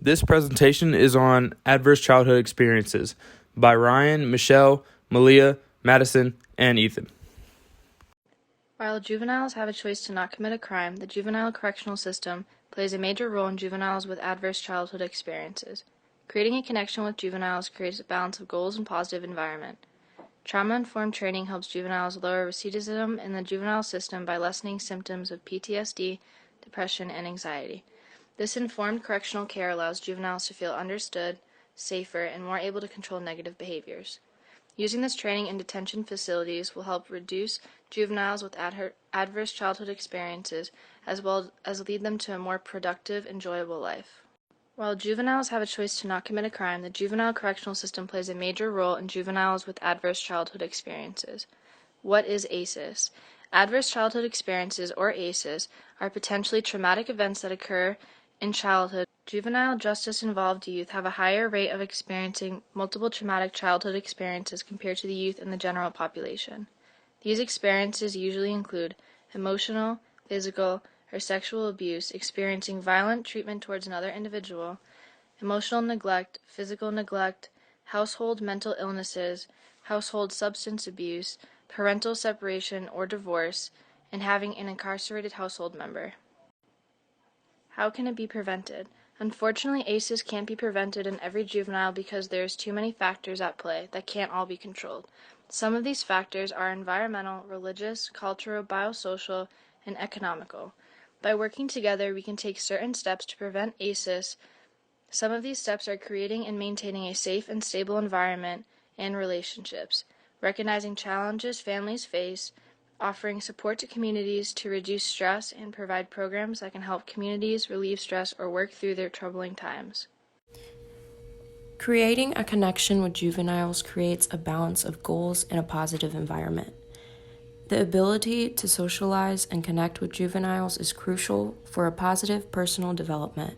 This presentation is on adverse childhood experiences by Ryan, Michelle, Malia, Madison, and Ethan. While juveniles have a choice to not commit a crime, the juvenile correctional system plays a major role in juveniles with adverse childhood experiences. Creating a connection with juveniles creates a balance of goals and positive environment. Trauma-informed training helps juveniles lower recidivism in the juvenile system by lessening symptoms of PTSD, depression, and anxiety. This informed correctional care allows juveniles to feel understood, safer, and more able to control negative behaviors. Using this training in detention facilities will help reduce juveniles with adverse childhood experiences as well as lead them to a more productive, enjoyable life. While juveniles have a choice to not commit a crime, the juvenile correctional system plays a major role in juveniles with adverse childhood experiences. What is ACEs? Adverse childhood experiences, or ACEs, are potentially traumatic events that occur in childhood. Juvenile justice-involved youth have a higher rate of experiencing multiple traumatic childhood experiences compared to the youth in the general population. These experiences usually include emotional, physical, or sexual abuse, experiencing violent treatment towards another individual, emotional neglect, physical neglect, household mental illnesses, household substance abuse, parental separation or divorce, and having an incarcerated household member. How can it be prevented? Unfortunately, ACEs can't be prevented in every juvenile because there's too many factors at play that can't all be controlled. Some of these factors are environmental, religious, cultural, biosocial, and economical. By working together, we can take certain steps to prevent ACEs. Some of these steps are creating and maintaining a safe and stable environment and relationships, recognizing challenges families face, offering support to communities to reduce stress and provide programs that can help communities relieve stress or work through their troubling times. Creating a connection with juveniles creates a balance of goals and a positive environment. The ability to socialize and connect with juveniles is crucial for a positive personal development.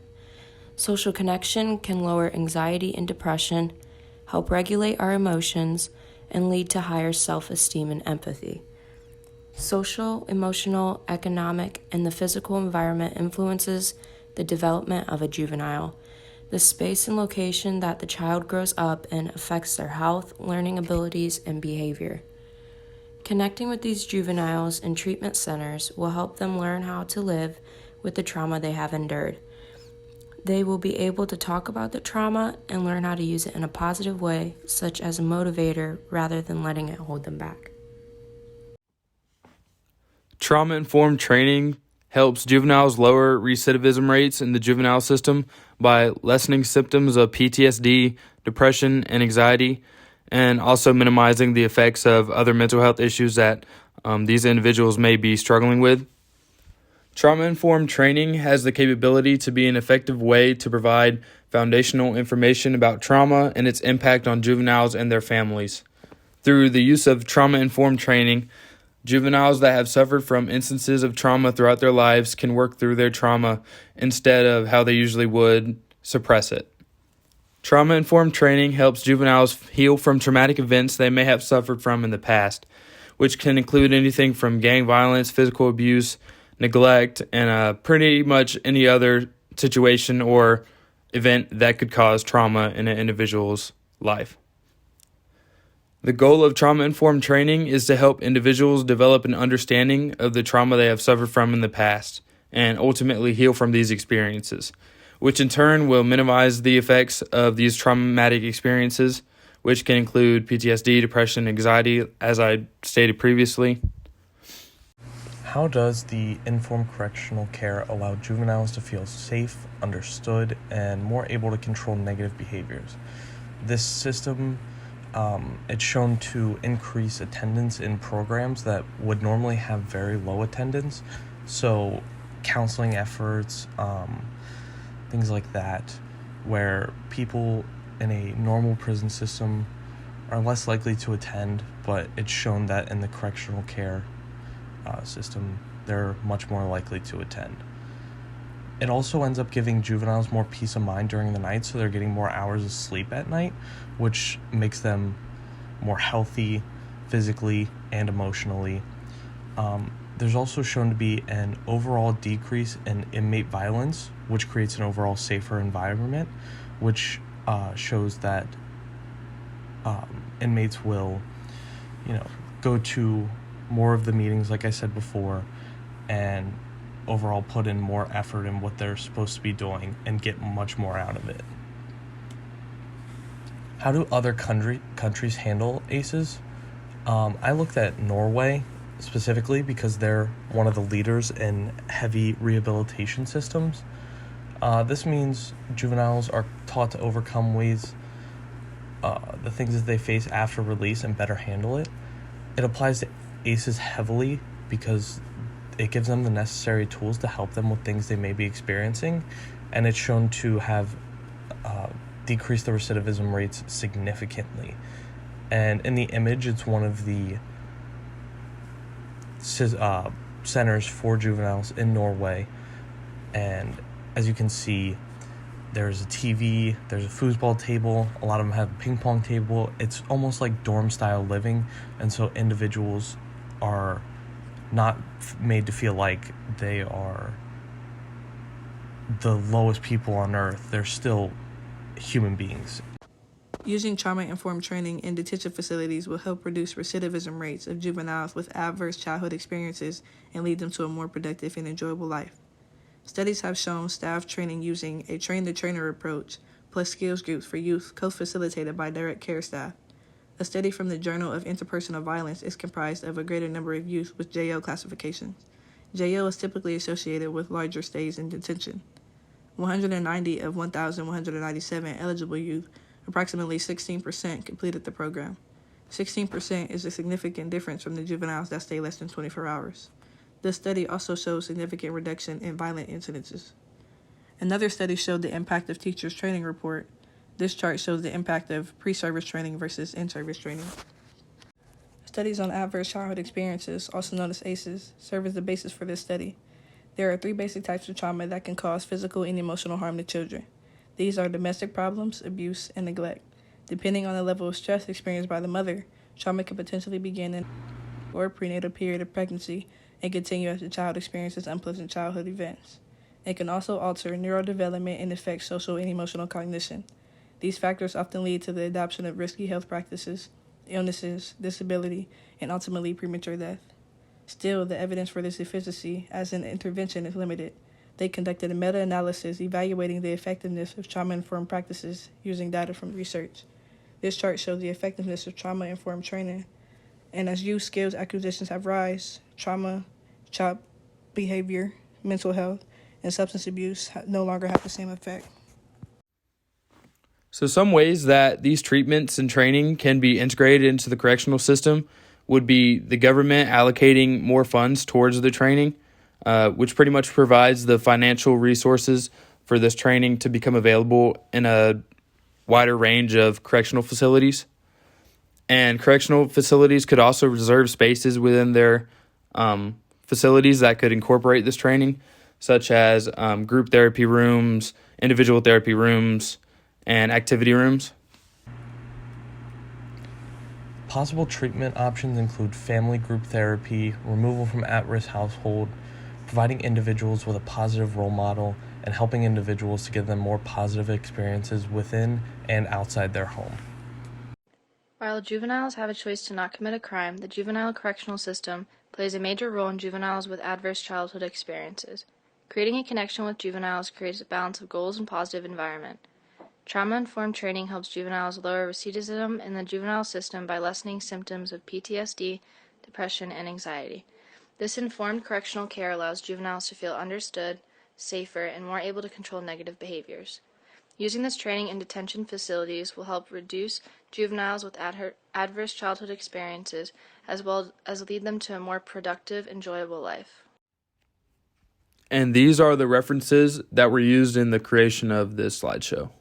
Social connection can lower anxiety and depression, help regulate our emotions, and lead to higher self-esteem and empathy. Social, emotional, economic, and the physical environment influences the development of a juvenile. The space and location that the child grows up in affects their health, learning abilities, and behavior. Connecting with these juveniles in treatment centers will help them learn how to live with the trauma they have endured. They will be able to talk about the trauma and learn how to use it in a positive way, such as a motivator, rather than letting it hold them back. Trauma-informed training helps juveniles lower recidivism rates in the juvenile system by lessening symptoms of PTSD, depression, and anxiety, and also minimizing the effects of other mental health issues that these individuals may be struggling with. Trauma-informed training has the capability to be an effective way to provide foundational information about trauma and its impact on juveniles and their families. Through the use of trauma-informed training, juveniles that have suffered from instances of trauma throughout their lives can work through their trauma instead of how they usually would suppress it. Trauma-informed training helps juveniles heal from traumatic events they may have suffered from in the past, which can include anything from gang violence, physical abuse, neglect, and pretty much any other situation or event that could cause trauma in an individual's life. The goal of trauma-informed training is to help individuals develop an understanding of the trauma they have suffered from in the past and ultimately heal from these experiences, which in turn will minimize the effects of these traumatic experiences, which can include PTSD, depression, anxiety, as I stated previously. How does the informed correctional care allow juveniles to feel safe, understood, and more able to control negative behaviors? This system it's shown to increase attendance in programs that would normally have very low attendance. So counseling efforts, things like that, where people in a normal prison system are less likely to attend, but it's shown that in the correctional care system, they're much more likely to attend. It also ends up giving juveniles more peace of mind during the night, so they're getting more hours of sleep at night, which makes them more healthy physically and emotionally. there's also shown to be an overall decrease in inmate violence, which creates an overall safer environment, which shows that inmates will, go to more of the meetings, like I said before, and overall put in more effort in what they're supposed to be doing and get much more out of it. How do other countries handle ACEs? I looked at Norway specifically because they're one of the leaders in heavy rehabilitation systems. This means juveniles are taught to overcome the things that they face after release and better handle it. It applies to ACEs heavily because it gives them the necessary tools to help them with things they may be experiencing, and it's shown to have decreased the recidivism rates significantly. And in the image, it's one of the centers for juveniles in Norway, and as you can see, there's a TV, there's a foosball table, a lot of them have a ping pong table. It's almost like dorm style living, and so individuals are not made to feel like they are the lowest people on earth. They're still human beings. Using trauma-informed training in detention facilities will help reduce recidivism rates of juveniles with adverse childhood experiences and lead them to a more productive and enjoyable life. Studies have shown staff training using a train-the-trainer approach plus skills groups for youth co-facilitated by direct care staff. A study from the Journal of Interpersonal Violence is comprised of a greater number of youth with JO classifications. JO is typically associated with larger stays in detention. 190 of 1,197 eligible youth, approximately 16%, completed the program. 16% is a significant difference from the juveniles that stay less than 24 hours. This study also shows significant reduction in violent incidences. Another study showed the impact of teachers' training report. This chart shows the impact of pre-service training versus in-service training. Studies on adverse childhood experiences, also known as ACEs, serve as the basis for this study. There are 3 basic types of trauma that can cause physical and emotional harm to children. These are domestic problems, abuse, and neglect. Depending on the level of stress experienced by the mother, trauma can potentially begin in or prenatal period of pregnancy and continue as the child experiences unpleasant childhood events. It can also alter neurodevelopment and affect social and emotional cognition. These factors often lead to the adoption of risky health practices, illnesses, disability, and ultimately premature death. Still, the evidence for this efficacy as an intervention is limited. They conducted a meta-analysis evaluating the effectiveness of trauma-informed practices using data from research. This chart shows the effectiveness of trauma-informed training, and as youth skills acquisitions have rise, trauma, child behavior, mental health, and substance abuse no longer have the same effect. So some ways that these treatments and training can be integrated into the correctional system would be the government allocating more funds towards the training, which pretty much provides the financial resources for this training to become available in a wider range of correctional facilities. And correctional facilities could also reserve spaces within their facilities that could incorporate this training, such as group therapy rooms, individual therapy rooms, and activity rooms. Possible treatment options include family group therapy, removal from at-risk household, providing individuals with a positive role model, and helping individuals to give them more positive experiences within and outside their home. While juveniles have a choice to not commit a crime, the juvenile correctional system plays a major role in juveniles with adverse childhood experiences. Creating a connection with juveniles creates a balance of goals and positive environment. Trauma-informed training helps juveniles lower recidivism in the juvenile system by lessening symptoms of PTSD, depression, and anxiety. This informed correctional care allows juveniles to feel understood, safer, and more able to control negative behaviors. Using this training in detention facilities will help reduce juveniles with adverse childhood experiences as well as lead them to a more productive, enjoyable life. And these are the references that were used in the creation of this slideshow.